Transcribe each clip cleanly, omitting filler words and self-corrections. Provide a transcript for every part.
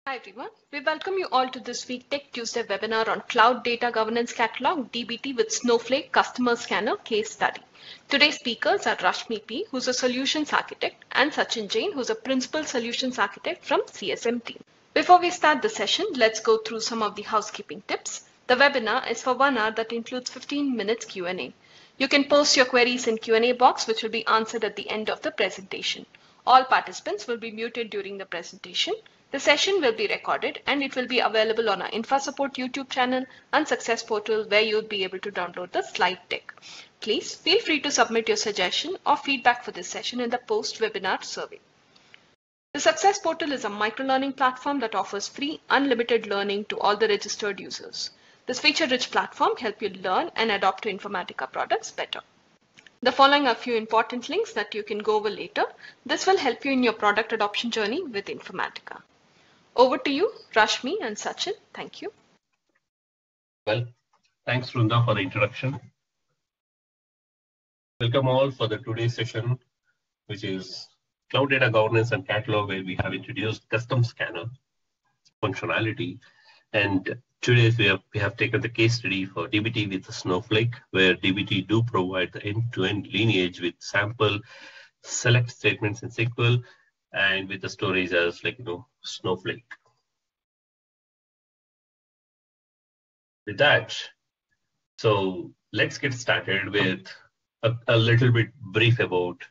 Hi everyone, we welcome you all to this week Tech Tuesday webinar on Cloud Data Governance Catalog DBT with Snowflake Customer Scanner case study. Today's speakers are Rashmi P, who's a Solutions Architect, and Sachin Jain, who's a Principal Solutions Architect from CSM team. Before we start the session, let's go through some of the housekeeping tips. The webinar is for 1 hour that includes 15 minutes Q&A. You can post your queries in Q&A box, which will be answered at the end of the presentation. All participants will be muted during the presentation. The session will be recorded and it will be available on our InfraSupport YouTube channel and Success Portal, where you'll be able to download the slide deck. Please feel free to submit your suggestion or feedback for this session in the post-webinar survey. The Success Portal is a microlearning platform that offers free, unlimited learning to all the registered users. This feature-rich platform helps you learn and adopt to Informatica products better. The following are a few important links that you can go over later. This will help you in your product adoption journey with Informatica. Over to you, Rashmi and Sachin. Thank you. Well, thanks, Vrunda, for the introduction. Welcome all for the today's session, which is Cloud Data Governance and Catalog, where we have introduced custom scanner functionality. And today we have taken the case study for DBT with Snowflake, where DBT do provide the end-to-end lineage with sample select statements in SQL and with the storage as Snowflake. With that, so let's get started with a little bit brief about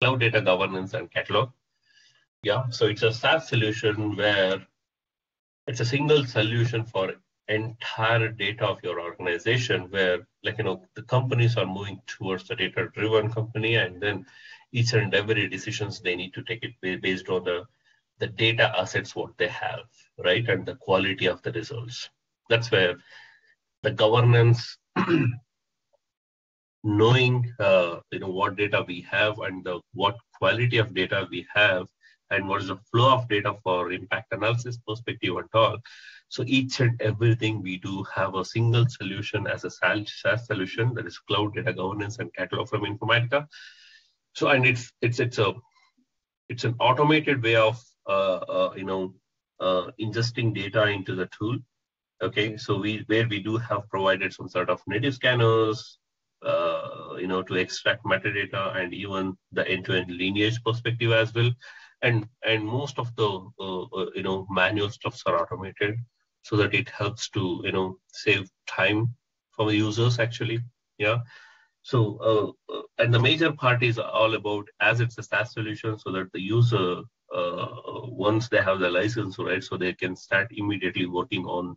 Cloud Data Governance and Catalog. Yeah, so it's a SaaS solution where it's a single solution for entire data of your organization, where the companies are moving towards a data-driven company, and then each and every decisions they need to take it based on the data assets what they have, right, and the quality of the results. That's where the governance, knowing what data we have and what quality of data we have, and what is the flow of data for impact analysis perspective and all. So each and everything we do have a single solution as a SaaS solution, that is Cloud Data Governance and Catalog from Informatica. So, and it's an automated way of ingesting data into the tool. Okay, so we do have provided some sort of native scanners, to extract metadata and even the end-to-end lineage perspective as well. And most of the manual stuffs are automated, so that it helps to save time for the users actually. Yeah. So and the major part is all about, as it's a SaaS solution, so that the user once they have the license, right, so they can start immediately working on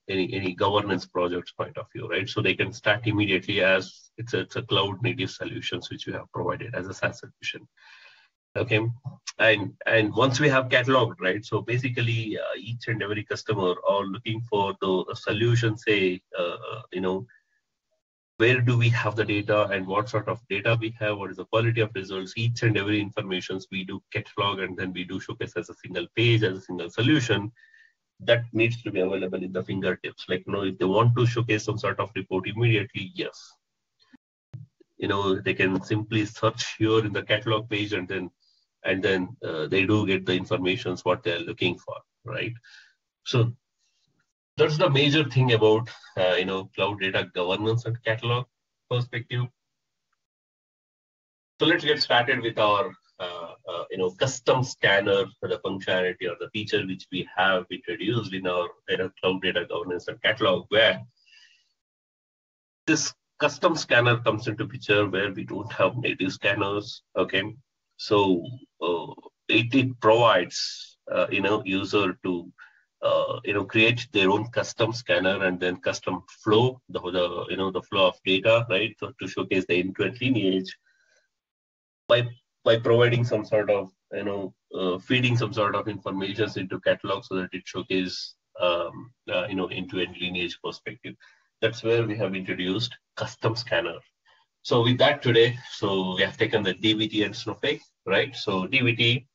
any governance projects point of view, right? So they can start immediately, as it's a cloud native solutions which we have provided as a SaaS solution. Okay, and once we have cataloged, right, so basically each and every customer are looking for the solution, say where do we have the data and what sort of data we have, what is the quality of results, each and every information we do catalog, and then we do showcase as a single page, as a single solution that needs to be available in the fingertips. If they want to showcase some sort of report immediately, yes, they can simply search here in the catalog page, and then they do get the information what they are looking for, right? So that's the major thing about cloud data governance and catalog perspective. So let's get started with our custom scanner, the functionality or the feature which we have introduced in our cloud data governance and catalog, where this custom scanner comes into picture, where we don't have native scanners. Okay, so it provides user to create their own custom scanner and then custom flow, the flow of data, right, so to showcase the end-to-end lineage by providing some sort of feeding some sort of information into catalog, so that it showcases end-to-end lineage perspective. That's where we have introduced custom scanner. So with that today, so we have taken the DBT and Snowflake, right? So DBT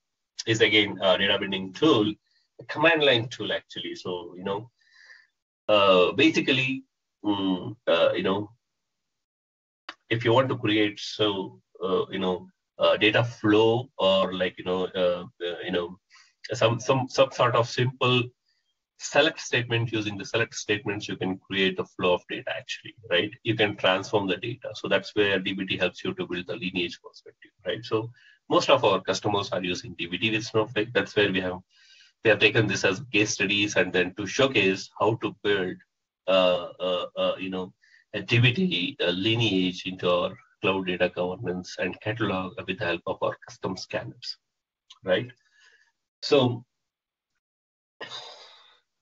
is again a data binding tool, a command line tool actually. So basically if you want to create data flow or some sort of simple select statement. Using the select statements, you can create the flow of data actually, right? You can transform the data. So that's where DBT helps you to build the lineage perspective, right? So most of our customers are using DBT with Snowflake. That's where we have taken this as case studies, and then to showcase how to build, a DBT lineage into our cloud data governance and catalog with the help of our custom scanners, right? So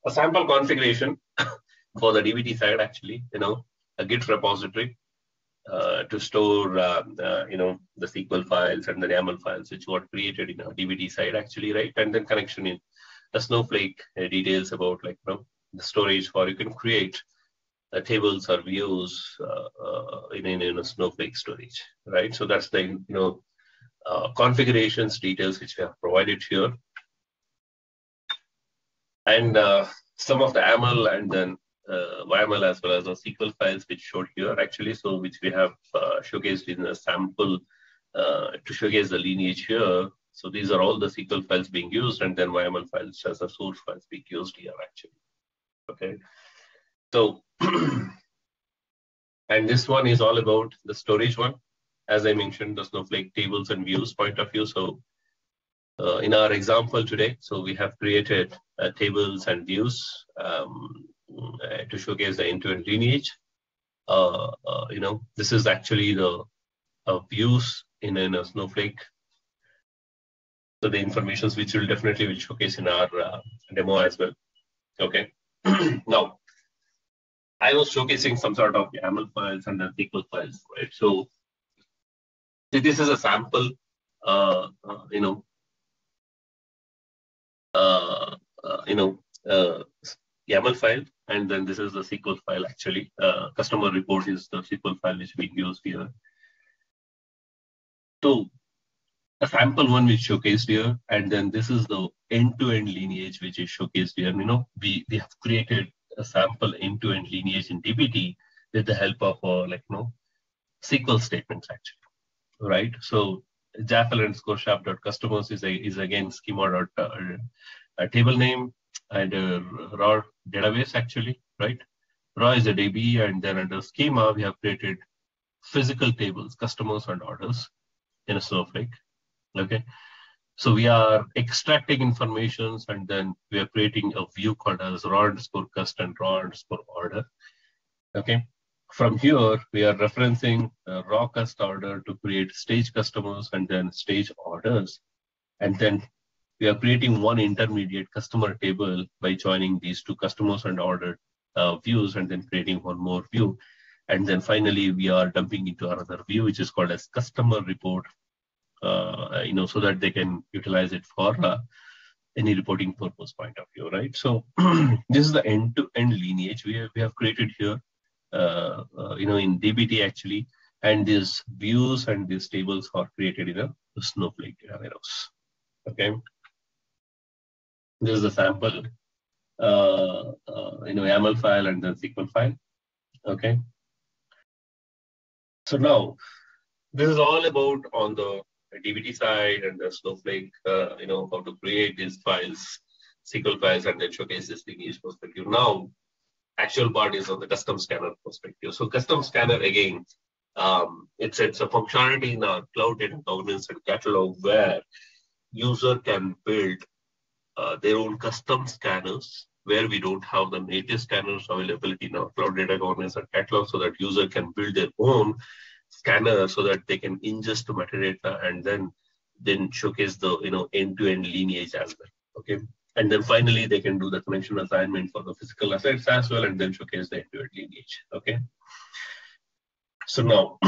a sample configuration for the DBT side, actually, a Git repository to store, the SQL files and the YAML files which were created in our DBT side, actually, right? And then connection in the Snowflake details about the storage, for you can create tables or views in a Snowflake storage, right? So that's the configurations details which we have provided here, and some of the YAML and then YAML as well as the SQL files which showed here actually, so which we have showcased in a sample to showcase the lineage here. So these are all the SQL files being used, and then YAML files as the source files being used here actually. Okay, so and this one is all about the storage one, as I mentioned, the Snowflake tables and views point of view. So in our example today, so we have created tables and views to showcase the end-to-end lineage. This is actually the views in a Snowflake. So the information which will definitely showcase in our demo as well. Okay. Now, I was showcasing some sort of YAML files and then SQL files, right? So this is a sample, YAML file, and then this is the SQL file actually. Customer report is the SQL file which we used here. So a sample one which showcased here, and then this is the end-to-end lineage which is showcased here. We have created a sample end-to-end lineage in DBT with the help of SQL statements actually, right? So Jaffel_sharp.customers is again schema a table name and a raw database actually, right? Raw is a DB, and then under schema we have created physical tables, customers and orders in a Snowflake. Okay, so we are extracting informations, and then we are creating a view called as raw_cust and raw_order. Okay, from here we are referencing a raw cust order to create stage customers and then stage orders, and then we are creating one intermediate customer table by joining these two customers and order views, and then creating one more view, and then finally we are dumping into another view which is called as customer report. So that they can utilize it for any reporting purpose point of view, right? So this is the end-to-end lineage we have created here, in DBT actually, and these views and these tables are created in a Snowflake data warehouse. Okay, this is the sample, YAML file and then SQL file. Okay, so now this is all about on the DBT side and the Snowflake, how to create these files, SQL files, and then showcase this lineage perspective. Now, actual part is on the custom scanner perspective. So custom scanner, again, it's a functionality in our cloud data governance and catalog where user can build their own custom scanners where we don't have the native scanners availability in our cloud data governance and catalog, so that user can build their own scanner so that they can ingest the metadata and then showcase the end-to-end lineage as well. Okay, and then finally they can do the connection assignment for the physical assets as well, and then showcase the end-to-end lineage. Okay, so now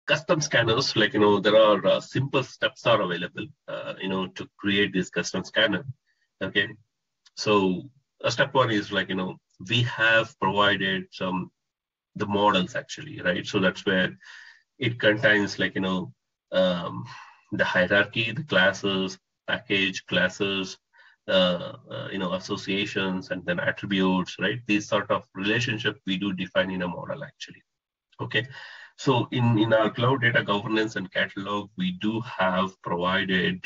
custom scanners, there are simple steps are available to create this custom scanner. Okay, so step one is we have provided the models actually, right? So that's where it contains the hierarchy, the classes, package classes, associations, and then attributes, right? These sort of relationship we do define in a model actually. Okay, so in our cloud data governance and catalog, we do have provided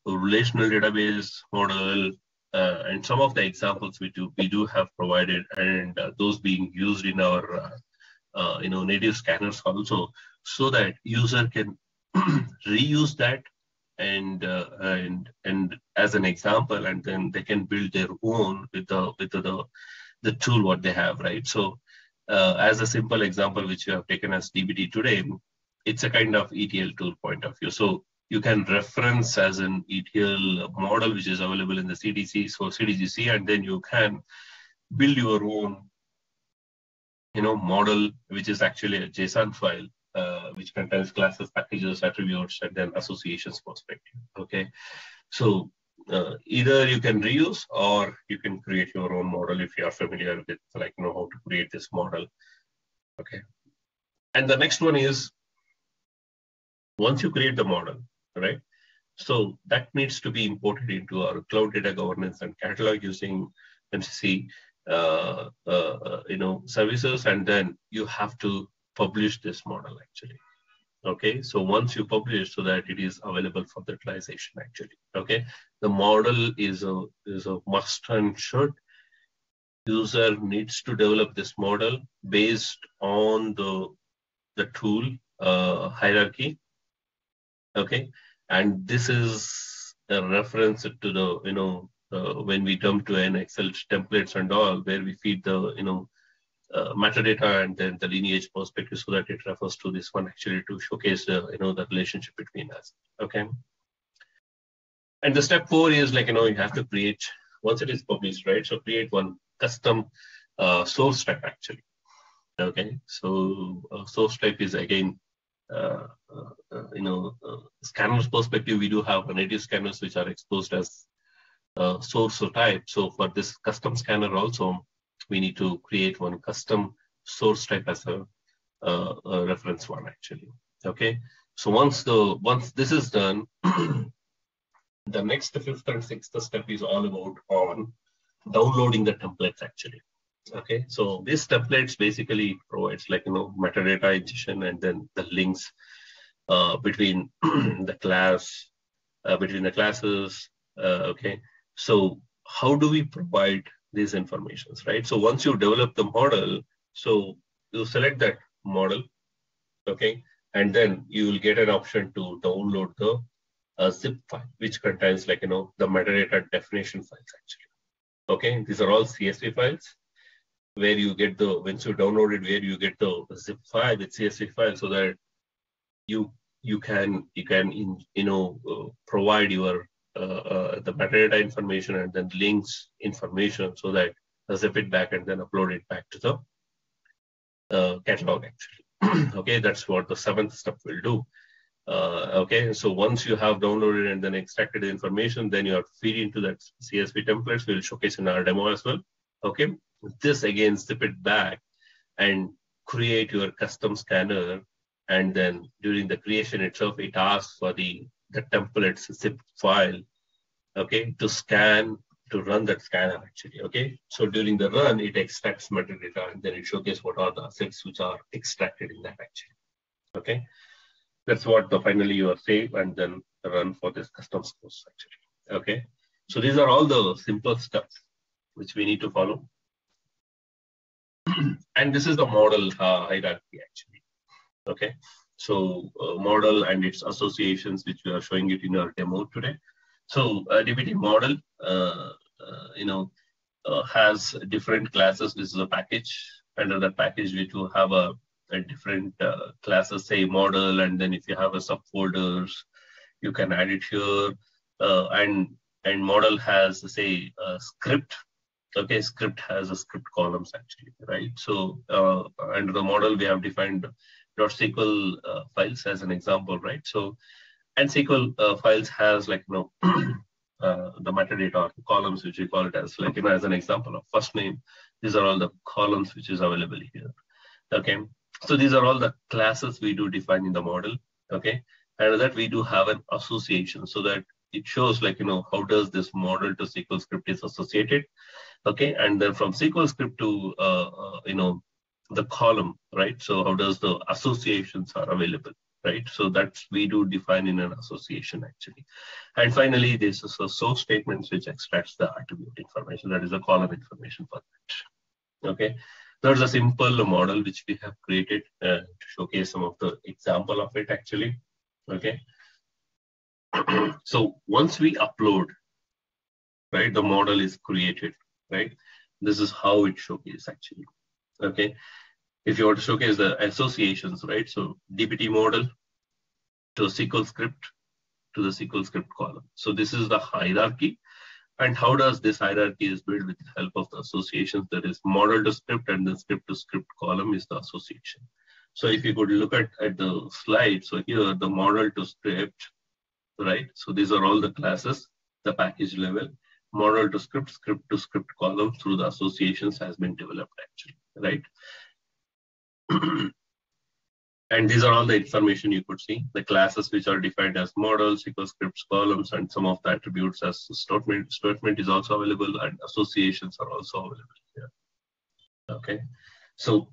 relational database model, and some of the examples we do have provided, and those being used in our native scanners also, so that user can reuse that and as an example, and then they can build their own with the tool what they have, right? So as a simple example which you have taken as DBT today, it's a kind of ETL tool point of view. So you can reference as an ETL model which is available in the CDC, so CDGC, and then you can build your own model, which is actually a JSON file, which contains classes, packages, attributes, and then associations perspective. Okay, so either you can reuse or you can create your own model if you are familiar with how to create this model. Okay, and the next one is, once you create the model, right? So that needs to be imported into our cloud data governance and catalog using MCC services, and then you have to publish this model actually. Okay, so once you publish, so that it is available for the utilization actually. Okay, the model is a must and should. User needs to develop this model based on the tool hierarchy. Okay, and this is a reference to the when we dump to an Excel templates and all, where we feed the metadata and then the lineage perspective, so that it refers to this one actually to showcase the the relationship between us. Okay, and the step 4 is you have to create, once it is published, right? So create one custom source type actually. Okay, so source type is again scanners perspective. We do have native scanners which are exposed as source type. So for this custom scanner also, we need to create one custom source type as a reference one actually. Okay, so once this is done, the next 5th and 6th step is all about on downloading the templates actually. Okay, so this templates basically provides metadata ingestion and then the links between the class, between the classes. Okay, so how do we provide these informations, right? So once you develop the model, so you select that model, okay, and then you will get an option to download the zip file, which contains the metadata definition files actually. Okay, these are all CSV files, where you get once you download it, where you get the zip file with CSV file, so that you can provide your the metadata information and then links information, so that zip it back and then upload it back to the catalog actually. Okay, that's what the 7th step will do. Okay, so once you have downloaded and then extracted the information, then you have to feed into that CSV templates. We'll showcase in our demo as well. Okay, this again zip it back and create your custom scanner, and then during the creation itself, it asks for the templates zip file, okay, to run that scanner actually. Okay, so during the run, it extracts metadata and then it showcases what are the assets which are extracted in that actually. Okay, that's what finally you are save and then run for this custom source actually. Okay, so these are all the simple steps which we need to follow. And this is the model hierarchy actually. Okay, so model and its associations, which we are showing it in our demo today. So DBT model, has different classes. This is a package. Under that package, we do have a different classes, say model, and then if you have a subfolders, you can add it here. And model has, say, a script. Okay, script has a script columns actually, right? So under the model, we have defined .SQL files as an example, right? So, and SQL files has the metadata or the columns, which we call it as as an example of first name. These are all the columns which is available here. Okay, so these are all the classes we do define in the model. Okay, and that we do have an association, so that it shows how does this model to SQL script is associated. Okay, and then from SQL script to the column, right? So how does the associations are available? right? So that's we do define in an association actually. And finally, this is a source statements which extracts the attribute information, that is the column information for that. Okay, there's a simple model which we have created to showcase some of the example of it actually. Okay, so once we upload, right, the model is created, right? This is how it showcases actually. Okay, if you want to showcase the associations, right? So DBT model to SQL script to the SQL script column. So this is the hierarchy. And how does this hierarchy is built with the help of the associations? That is model to script, and then script to script column is the association. So if you could look at the slide, so here the model to script, right? So these are all the classes, the package level. Model to script, script to script column through the associations has been developed actually, right? And these are all the information you could see, the classes which are defined as models, SQL scripts, columns, and some of the attributes as statement is also available, and associations are also available here. Okay, so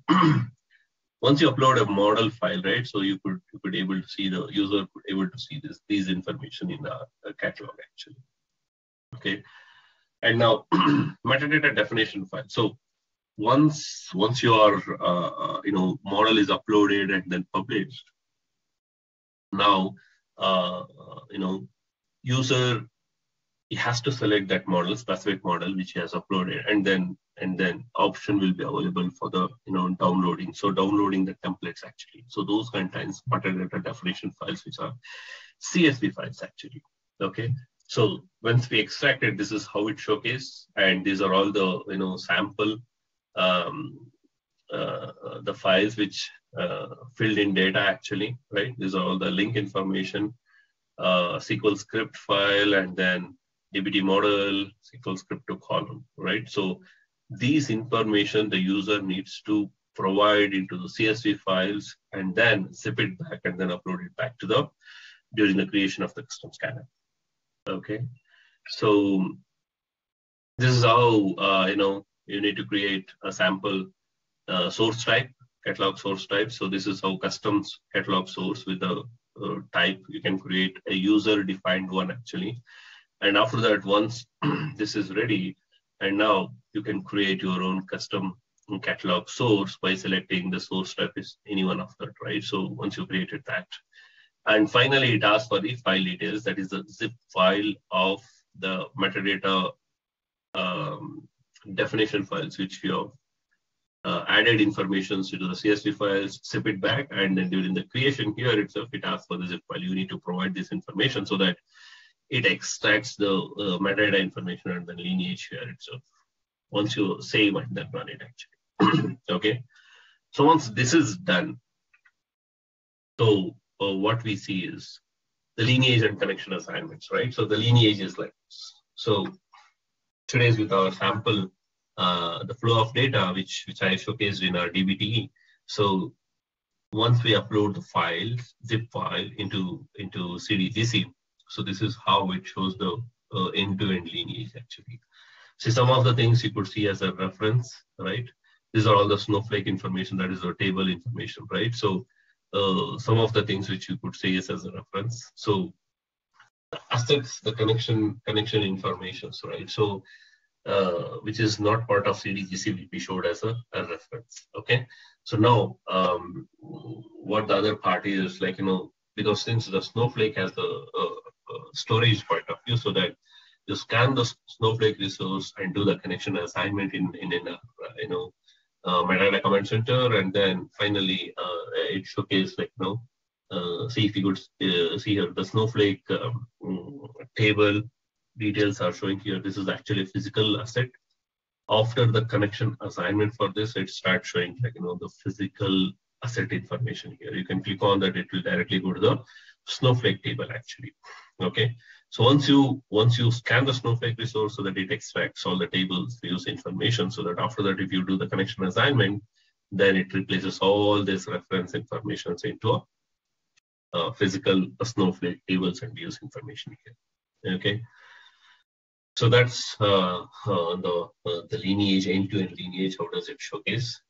once you upload a model file, right? So you could able to see, the user could able to see these information in the catalog actually. Okay, and now metadata definition file. So once your model is uploaded and then published, now user, he has to select that model, specific model which he has uploaded, and then option will be available for the downloading. So downloading the templates actually. So those contains metadata definition files which are CSV files actually. Okay. So once we extract it, this is how it showcases, and these are all the sample the files which filled in data actually, right? These are all the link information, SQL script file, and then DBT model, SQL script to column, right? So these information the user needs to provide into the CSV files and then zip it back and then upload it back to during the creation of the custom scanner. Okay, so this is how you need to create a sample source type, catalog source type. So this is how customs catalog source with the type you can create a user defined one actually. And after that, once this is ready, and now you can create your own custom catalog source by selecting the source type is any one of that, right? So once you created that, and finally it asks for the file details, that is the zip file of the metadata definition files which you have added information to the CSV files, zip it back, and then during the creation here itself, it asks for the zip file. You need to provide this information so that it extracts the metadata information and the lineage here itself. Once you save and then run it actually. Okay. So once this is done, so what we see is the lineage and connection assignments, right? So the lineage is like this. So today's with our sample, the flow of data, which I showcased in our DBT. So once we upload the file, zip file into CDGC, so this is how it shows the end-to-end lineage actually. So some of the things you could see as a reference, right? These are all the Snowflake information, that is the table information, right? So some of the things which you could see is as a reference. So assets, the connection information, right? So which is not part of CDGC will be showed as a reference. Okay. So now what the other part is like, because since the Snowflake has the storage point of view, so that you scan the Snowflake resource and do the connection assignment in metadata command center, and then finally it showcases like see if you could see here the Snowflake table details are showing here. This is actually a physical asset. After the connection assignment for this, it starts showing like the physical asset information here. You can click on that, it will directly go to the Snowflake table actually. Okay. So once you scan the Snowflake resource so that it extracts all the tables views information, so that after that if you do the connection assignment, then it replaces all this reference information into a physical Snowflake tables and views information here. Okay. So that's the lineage, end-to-end lineage. How does it showcase?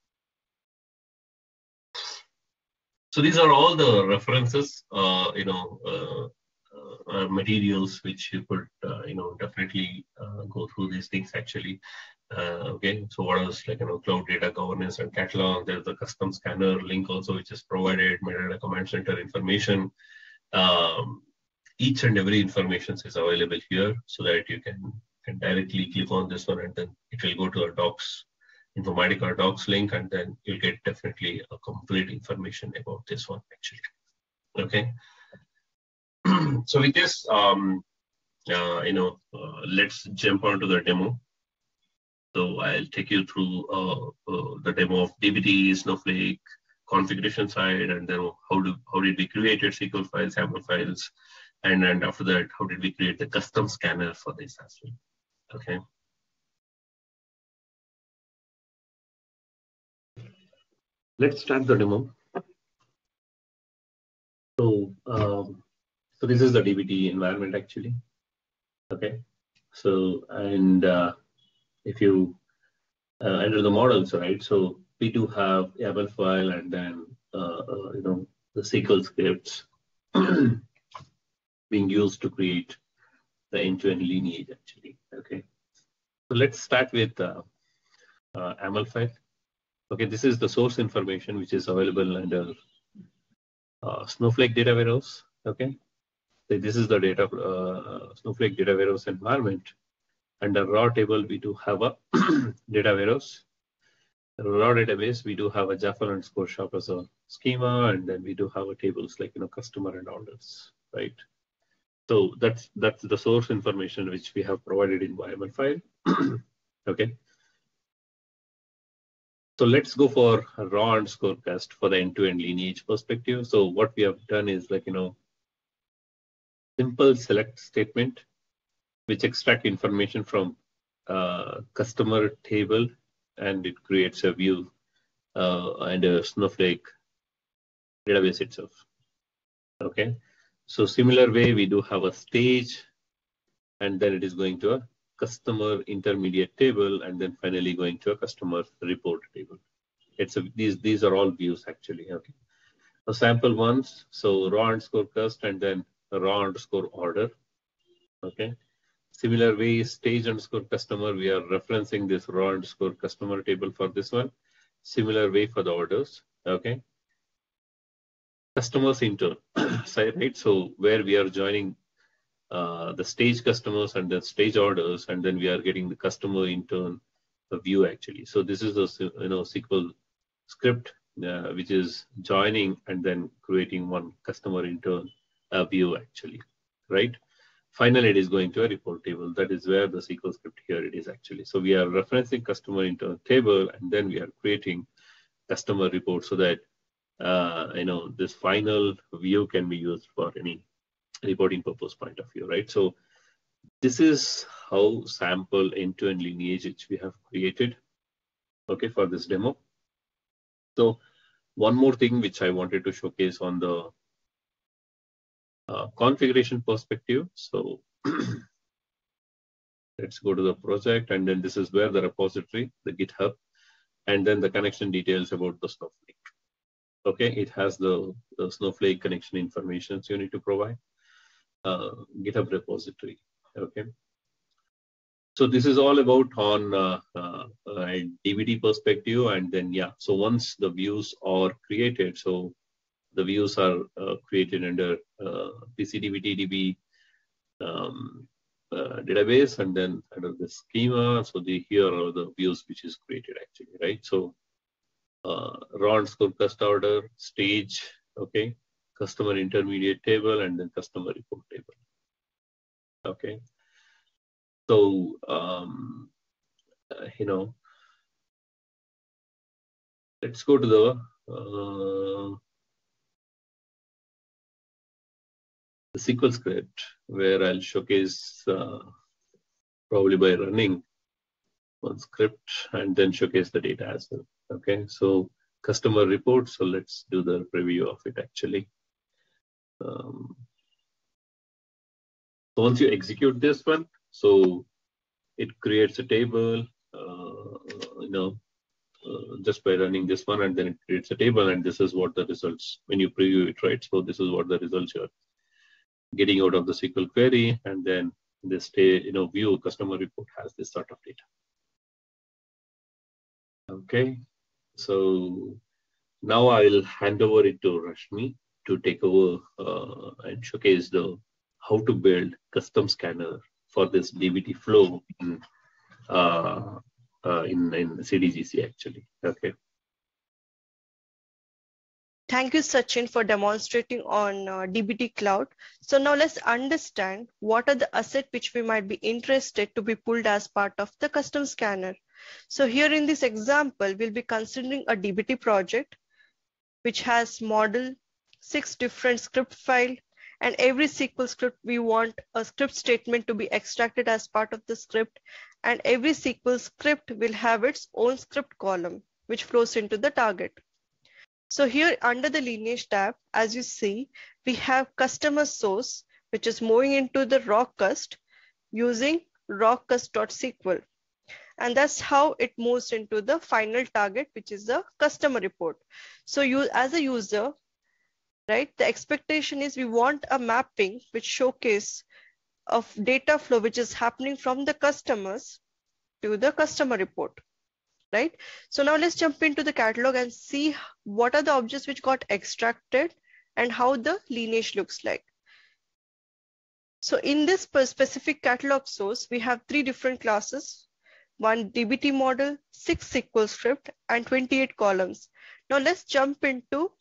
So these are all the references, materials which you could, definitely go through these things actually. Okay, so what else, like, cloud data governance and catalog. There's the custom scanner link also, which is provided, metadata command center information. Each and every information is available here so that you can directly click on this one and then it will go to a docs, Informatica docs link, and then you'll get definitely a complete information about this one actually. Okay. So with this, let's jump onto the demo. So I'll take you through the demo of DBT, Snowflake, configuration side, and then how did we create SQL files, XAML files, and then after that, how did we create the custom scanner for this as well? Okay. Let's start the demo. So this is the DBT environment actually. Okay. So, and if you enter the models, right? So we do have YAML file and then the SQL scripts being used to create the end-to-end lineage actually. Okay. So let's start with YAML file. Okay, this is the source information which is available under Snowflake data warehouse. Okay, so this is the data Snowflake data warehouse environment. Under raw table, we do have a data warehouse. Raw database, we do have a Jaffa_shop as a schema, and then we do have a tables like customer and orders, right? So that's the source information which we have provided in YAML file. Okay. So let's go for a raw underscore cast for the end-to-end lineage perspective. So what we have done is like, simple select statement, which extract information from customer table, and it creates a view and a Snowflake database itself. Okay. So similar way, we do have a stage, and then it is going to a customer intermediate table, and then finally going to a customer report table. These are all views actually. Okay. So sample ones, so raw underscore cust and then raw underscore order. Okay. Similar way, stage underscore customer, we are referencing this raw underscore customer table for this one. Similar way for the orders. Okay. Customers intern side, right? So where we are joining the stage customers and the stage orders, and then we are getting the customer intern view actually. So this is a SQL script which is joining and then creating one customer intern view actually, right? Finally, it is going to a report table. That is where the SQL script here it is actually. So we are referencing customer intern table, and then we are creating customer report so that this final view can be used for any reporting purpose point of view, right? So this is how sample end-to-end lineage which we have created, okay, for this demo. So one more thing which I wanted to showcase on the configuration perspective. So let's go to the project, and then this is where the repository, the GitHub, and then the connection details about the Snowflake. Okay, it has the Snowflake connection information you need to provide. GitHub repository. Okay. So this is all about on DBT perspective, and then yeah. So once the views are created, so the views are created under PCDBT database, and then under the schema. So here are the views which is created actually, right? So raw underscore cust order, stage, okay, customer intermediate table, and then customer report table. Okay. So let's go to the SQL script where I'll showcase probably by running one script and then showcase the data as well. Okay, so customer report. So let's do the preview of it actually. So once you execute this one, so it creates a table, just by running this one, and then it creates a table, and this is what the results when you preview it, right? So this is what the results you're getting out of the SQL query, and then this view customer report has this sort of data. Okay, so now I'll hand over it to Rashmi to take over and showcase how to build custom scanner for this DBT flow in CDGC actually. Okay. Thank you, Sachin, for demonstrating on DBT Cloud. So now let's understand what are the assets which we might be interested to be pulled as part of the custom scanner. So here in this example, we'll be considering a DBT project which has model, 6 different script files, and every SQL script we want a script statement to be extracted as part of the script, and every SQL script will have its own script column which flows into the target. So here under the lineage tab, as you see, we have customer source, which is moving into the raw cust using raw cust.sql. And that's how it moves into the final target, which is the customer report. So you, as a user, right, the expectation is we want a mapping which showcase of data flow which is happening from the customers to the customer report. Right. So now let's jump into the catalog and see what are the objects which got extracted and how the lineage looks like. So in this specific catalog source, we have 3 different classes, 1 DBT model, 6 SQL script, and 28 columns. Now let's jump into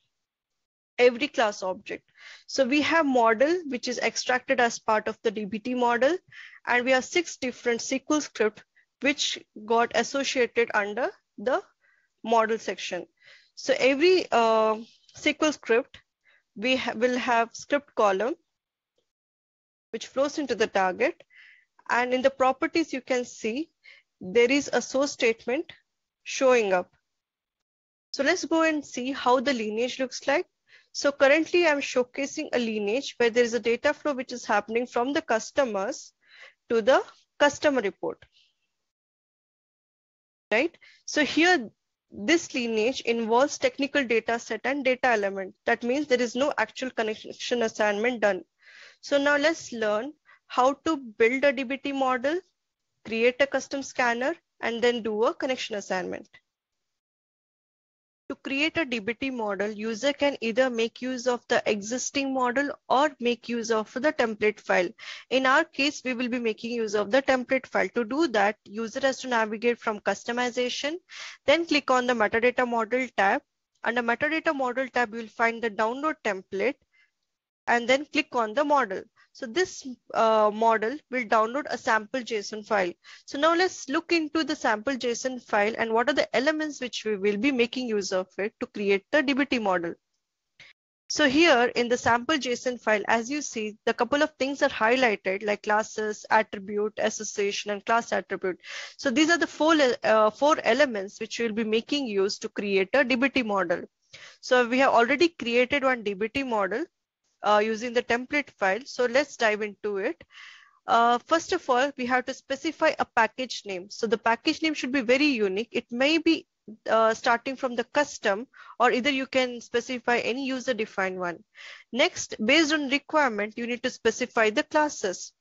every class object. So we have model, which is extracted as part of the DBT model, and we have 6 different SQL script which got associated under the model section. So every SQL script, we will have script column, which flows into the target. And in the properties, you can see there is a source statement showing up. So let's go and see how the lineage looks like. So currently I'm showcasing a lineage where there is a data flow which is happening from the customers to the customer report. Right? So here, this lineage involves technical data set and data element. That means there is no actual connection assignment done. So now let's learn how to build a DBT model, create a custom scanner, and then do a connection assignment. To create a DBT model, user can either make use of the existing model or make use of the template file. In our case, we will be making use of the template file. To do that, user has to navigate from customization, then click on the metadata model tab. Under metadata model tab, you will find the download template and then click on the model. So this model will download a sample JSON file. So now let's look into the sample JSON file and what are the elements which we will be making use of it to create the DBT model. So here in the sample JSON file, as you see, the couple of things are highlighted like classes, attribute, association, and class attribute. So these are the four elements which we'll be making use to create a DBT model. So we have already created one DBT model using the template file. So let's dive into it. First of all, we have to specify a package name. So the package name should be very unique. It may be starting from the custom, or either you can specify any user defined one. Next, based on requirement, you need to specify the classes.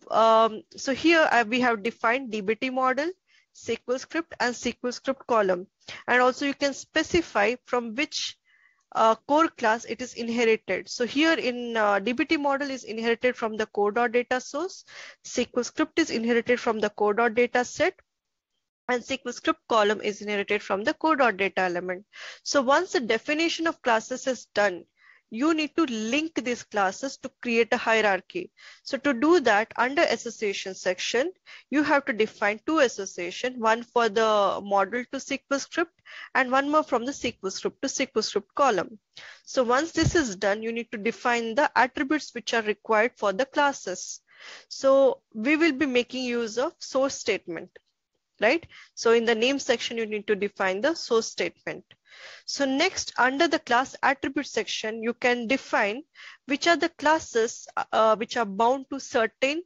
So here we have defined DBT model, SQL script, and SQL script column. And also you can specify from which core class it is inherited. So here in DBT model is inherited from the core.data source, SQL script is inherited from the core.data set, and SQL script column is inherited from the core.data element. So once the definition of classes is done, you need to link these classes to create a hierarchy. So to do that, under association section, you have to define 2 association, one for the model to SQL script and one more from the SQL script to SQL script column. So once this is done, you need to define the attributes which are required for the classes. So we will be making use of source statement, right? So in the name section, you need to define the source statement. So next, under the class attribute section, you can define which are the classes which are bound to certain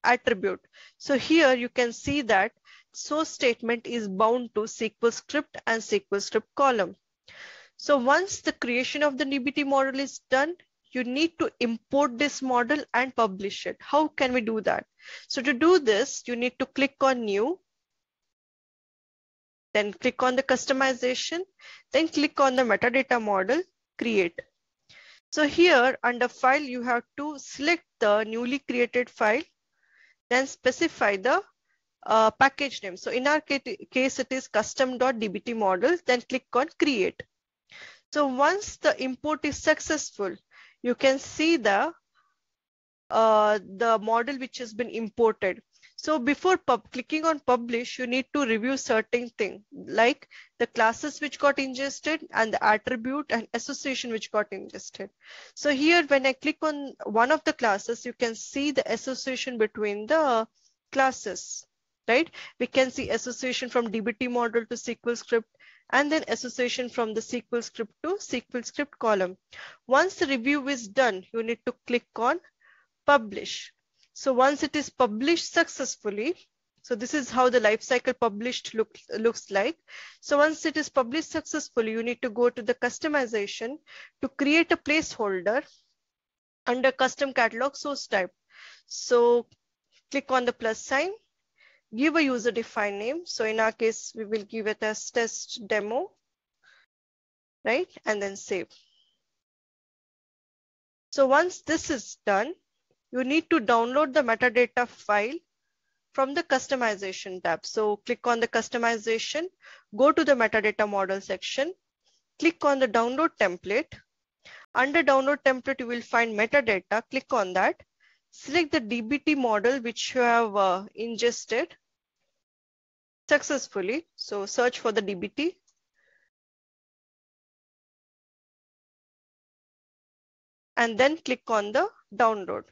attribute. So here you can see that source statement is bound to SQL script and SQL script column. So once the creation of the DBT model is done, you need to import this model and publish it. How can we do that? So to do this, you need to click on New, then click on the customization, then click on the metadata model, create. So here under file, you have to select the newly created file, then specify the package name. So in our case, it is custom.dbt model, then click on create. So once the import is successful, you can see the model which has been imported. So before clicking on publish, you need to review certain things like the classes which got ingested and the attribute and association which got ingested. So here when I click on one of the classes, you can see the association between the classes, right? We can see association from DBT model to SQL script, and then association from the SQL script to SQL script column. Once the review is done, you need to click on publish. So once it is published successfully, so this is how the lifecycle published looks like. So once it is published successfully, you need to go to the customization to create a placeholder under custom catalog source type. So click on the plus sign, give a user defined name. So in our case, we will give it as test demo, right? And then save. So once this is done, you need to download the metadata file from the customization tab. So click on the customization, go to the metadata model section, click on the download template. Under download template, you will find metadata. Click on that. Select the DBT model which you have ingested successfully. So search for the DBT. And then click on the download.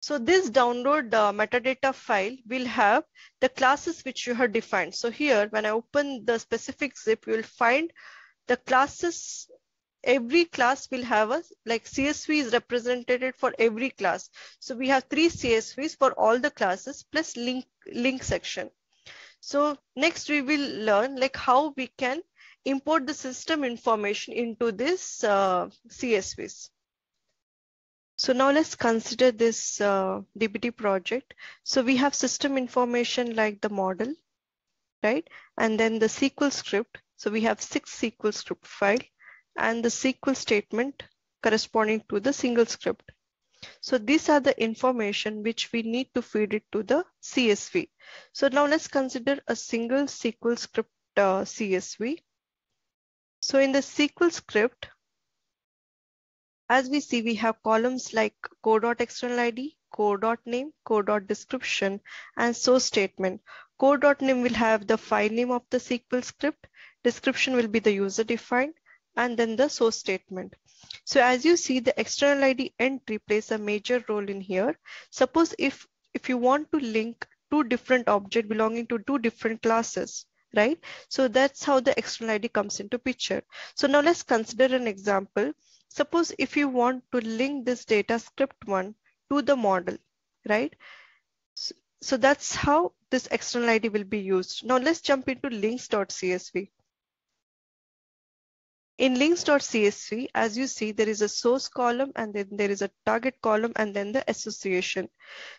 So this download metadata file will have the classes which you have defined. So here, when I open the specific zip, you will find the classes. Every class will have a CSV is represented for every class. So we have 3 CSVs for all the classes plus link section. So next we will learn how we can import the system information into this CSVs. So now let's consider this DBT project. So we have system information like the model, right? And then the SQL script. So we have 6 SQL script file and the SQL statement corresponding to the single script. So these are the information which we need to feed it to the CSV. So now let's consider a single SQL script CSV. So in the SQL script, as we see, we have columns like core.external_id, core.name, core.description, and source statement. Core.name will have the file name of the SQL script, description will be the user defined, and then the source statement. So as you see, the external ID entry plays a major role in here. Suppose if you want to link 2 different objects belonging to 2 different classes, right? So that's how the external ID comes into picture. So now let's consider an example. Suppose if you want to link this data script 1 to the model, right? So that's how this external ID will be used. Now let's jump into links.csv. In links.csv, as you see, there is a source column and then there is a target column and then the association.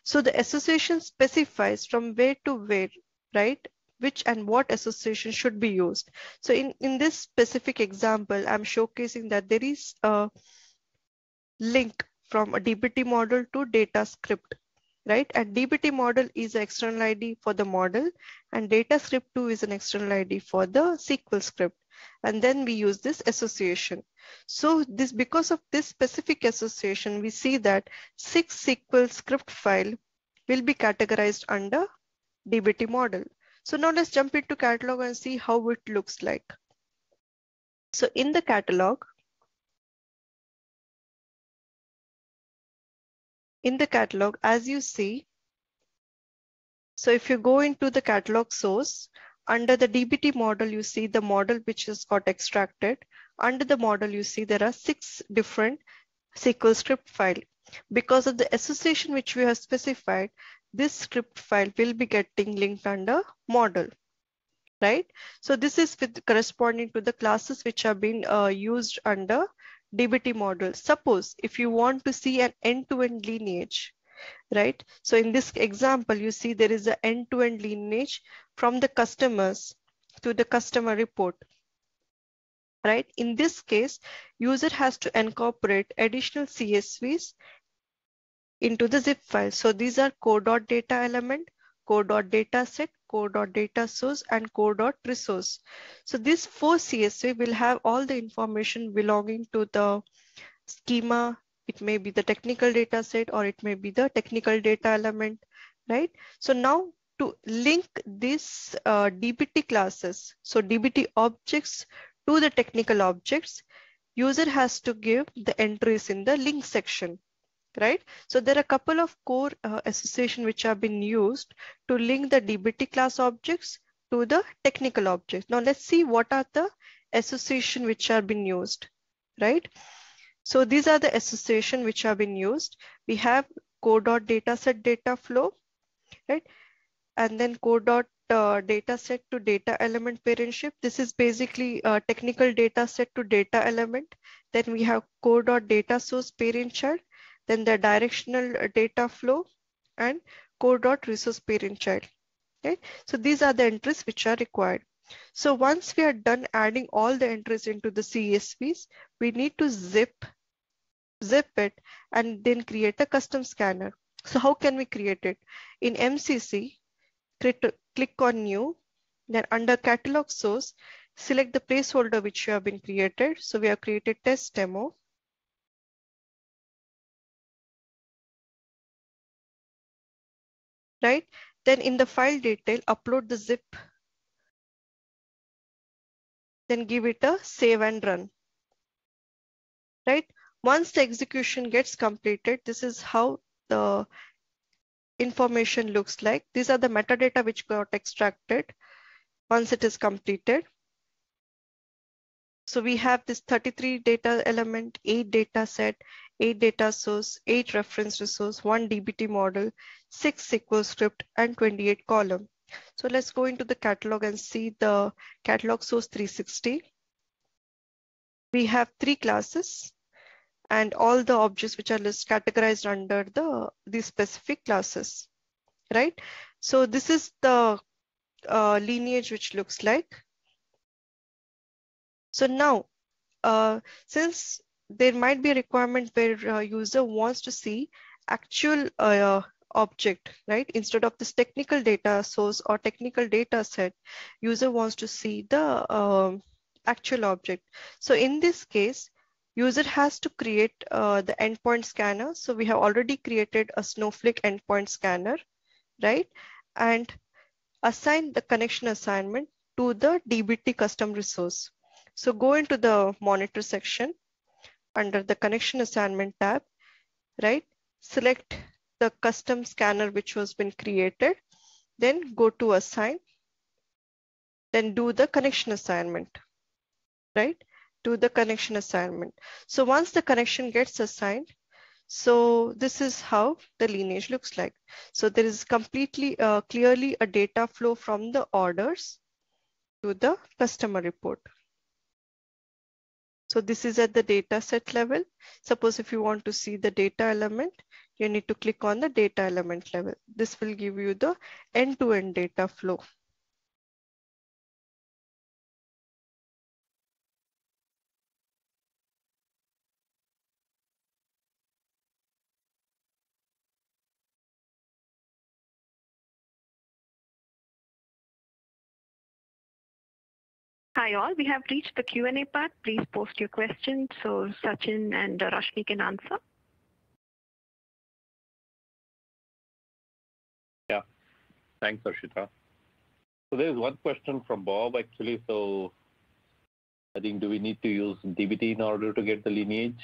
So the association specifies from where to where, right? Which and what association should be used. So in this specific example, I'm showcasing that there is a link from a DBT model to data script, right? And DBT model is an external ID for the model and data script 2 is an external ID for the SQL script. And then we use this association. So because of this specific association, we see that 6 SQL script file will be categorized under DBT model. So now let's jump into catalog and see how it looks like. So in the catalog, as you see, so if you go into the catalog source, under the DBT model, you see the model which has got extracted. Under the model, you see there are 6 different SQL script files. Because of the association which we have specified, this script file will be getting linked under model, right? So this is with corresponding to the classes which have been used under DBT model. Suppose if you want to see an end-to-end lineage, right? So in this example, you see there is an end-to-end lineage from the customers to the customer report, right? In this case, user has to incorporate additional CSVs into the zip file. So these are core.data element, core.dataset, core.data source, and core.resource. So these 4 CSV will have all the information belonging to the schema. It may be the technical data set or it may be the technical data element, right? So now to link these DBT classes, so DBT objects to the technical objects, user has to give the entries in the link section, right? So there are a couple of core association which have been used to link the DBT class objects to the technical objects. Now let's see what are the association which are been used, right? So these are the association which have been used. We have core.dataset data flow, right? And then core.dataset to data element parentship. This is basically a technical data set to data element. Then we have core.data source parent child, then the directional data flow, and core.resource parent child. Okay, so these are the entries which are required. So once we are done adding all the entries into the CSVs, we need to zip it and then create a custom scanner. So how can we create it? In MCC, click on new, then under catalog source, select the placeholder which you have been created. So we have created test demo. Right? Then in the file detail, upload the zip. Then give it a save and run. Right? Once the execution gets completed, this is how the information looks like. These are the metadata which got extracted once it is completed. So we have this 33 data element, 8 data set, 8 data source, 8 reference resource, 1 DBT model, 6 SQL script, and 28 column. So let's go into the catalog and see the catalog source 360. We have 3 classes and all the objects which are categorized under these specific classes, right? So this is the lineage which looks like. So now, since there might be a requirement where user wants to see actual object, right? Instead of this technical data source or technical data set, user wants to see the actual object. So in this case, user has to create the endpoint scanner. So we have already created a Snowflake endpoint scanner, right? And assign the connection assignment to the DBT custom resource. So go into the monitor section under the connection assignment tab, right? Select the custom scanner which was been created, then go to assign, then do the connection assignment, right? Do the connection assignment. So once the connection gets assigned, so this is how the lineage looks like. So there is completely clearly a data flow from the orders to the customer report. So this is at the data set level. Suppose if you want to see the data element, you need to click on the data element level. This will give you the end-to-end data flow. Hi all, we have reached the Q&A part. Please post your questions so Sachin and Rashmi can answer. Yeah, thanks, Arshita. So there's one question from Bob actually. So I think, do we need to use DBT in order to get the lineage?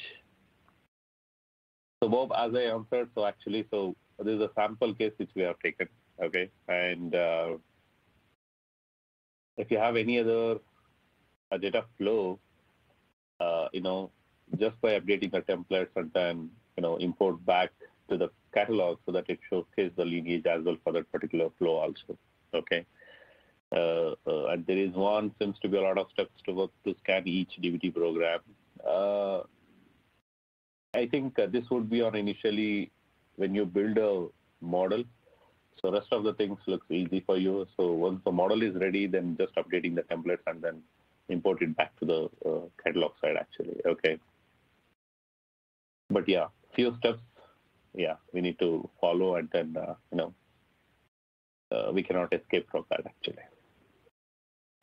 So Bob, as I answered, so actually, so this is a sample case which we have taken, okay? And if you have any other data flow, just by updating the templates and then, import back to the catalog so that it showcases the lineage as well for that particular flow also. Okay. And there is seems to be a lot of steps to work to scan each DBT program. I think this would be on initially when you build a model. So rest of the things looks easy for you. So once the model is ready, then just updating the templates and then import it back to the catalog side actually. Okay. But yeah, few steps, yeah, we need to follow, and then we cannot escape from that actually.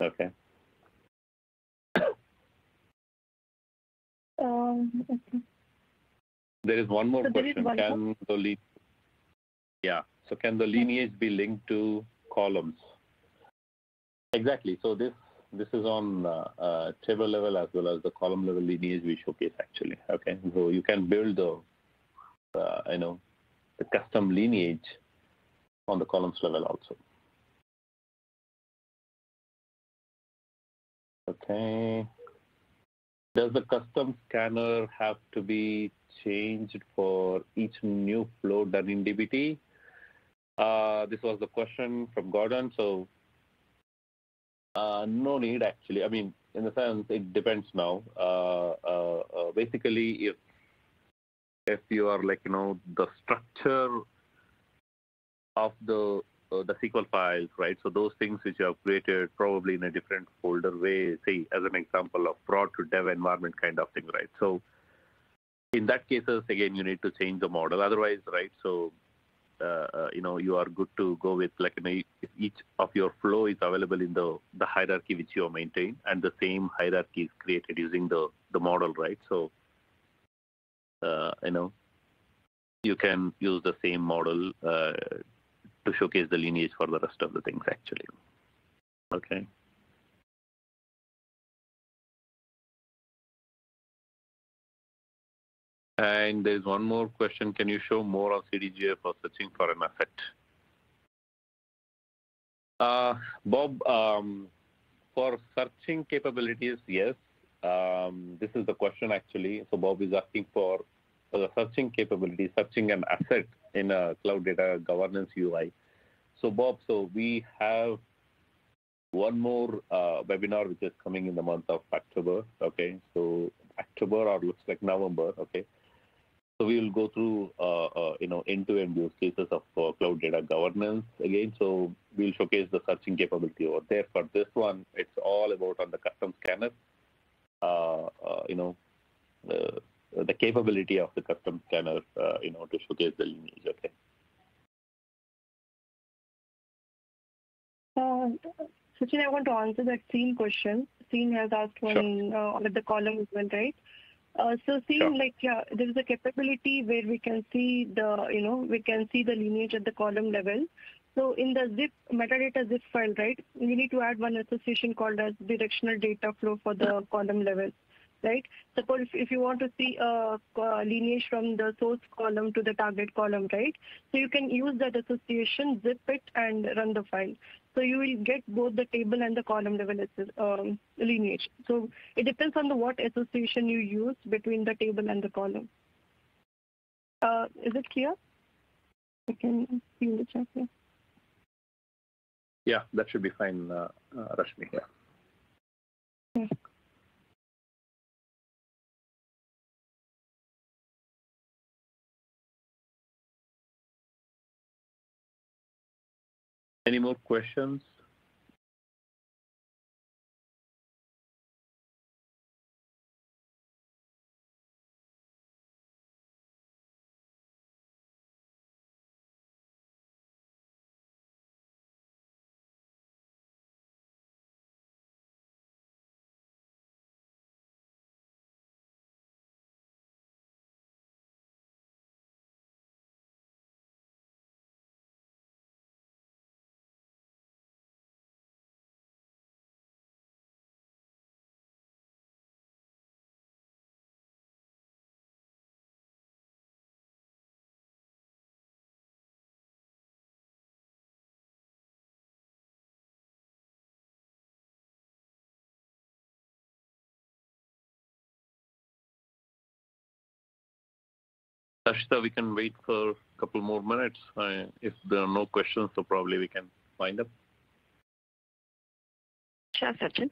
Okay. Okay. There is one more So there is question. one So can the lineage be linked to columns? Exactly. So this is on table level as well as the column level lineage we showcase actually. Okay. So you can build the the custom lineage on the columns level also. Okay. Does the custom scanner have to be changed for each new flow done in DBT? This was the question from Gordon. So no need actually. I mean, in the sense, it depends now. Basically, if you are like the structure of the SQL files, right? So those things which you have created probably in a different folder way, say as an example of prod to dev environment kind of thing, right? So in that cases, again, you need to change the model. Otherwise, right? So you are good to go with like if each of your flow is available in the hierarchy which you have maintained, and the same hierarchy is created using the model, right? So you can use the same model to showcase the lineage for the rest of the things actually. Okay. And there's one more question. Can you show more on CDGA for searching for an asset? Bob, for searching capabilities, yes. This is the question actually. So Bob is asking for the searching capability, searching an asset in a cloud data governance UI. So Bob, so we have one more webinar which is coming in the month of October. Okay, so October or looks like November. Okay, so we will go through end-to-end use cases of cloud data governance again. So we'll showcase the searching capability over there. For this one, it's all about on the custom scanner. The capability of the custom scanner, to showcase the lineage. Okay. Sachin, I want to answer that Seen question. Seen has asked one with the column as well, right? So Seen, there is a capability where we can see the lineage at the column level. So in the zip metadata zip file, right, we need to add one association called as directional data flow for the column level. Right? Suppose if you want to see a lineage from the source column to the target column, right? So you can use that association, zip it, and run the file. So you will get both the table and the column level lineage. So it depends on what association you use between the table and the column. Is it clear? I can see in the chat here. Yeah, that should be fine, Rashmi. Yeah. Any more questions? Ashita, we can wait for a couple more minutes. If there are no questions, so probably we can wind up. Sure, Sachin.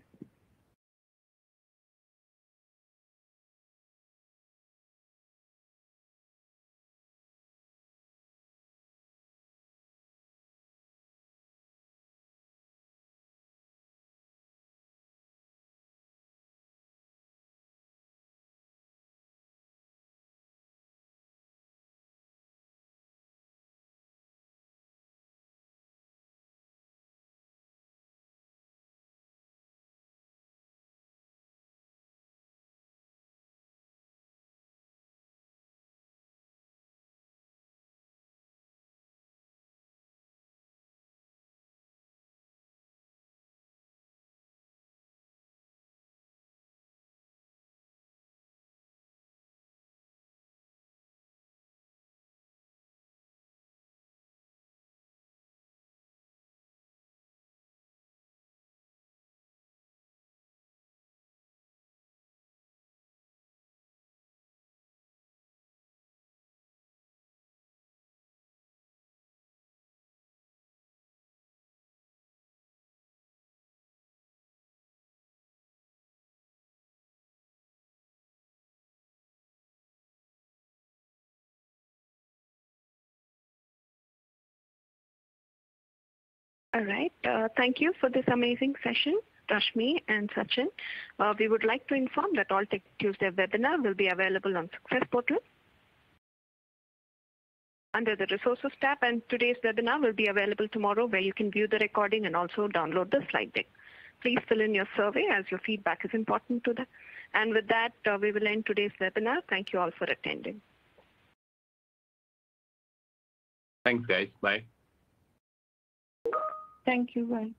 All right. Thank you for this amazing session, Rashmi and Sachin. We would like to inform that all Tech Tuesday webinar will be available on Success Portal under the Resources tab, and today's webinar will be available tomorrow, where you can view the recording and also download the slide deck. Please fill in your survey, as your feedback is important to that. And with that, we will end today's webinar. Thank you all for attending. Thanks, guys. Bye. Thank you. Bye.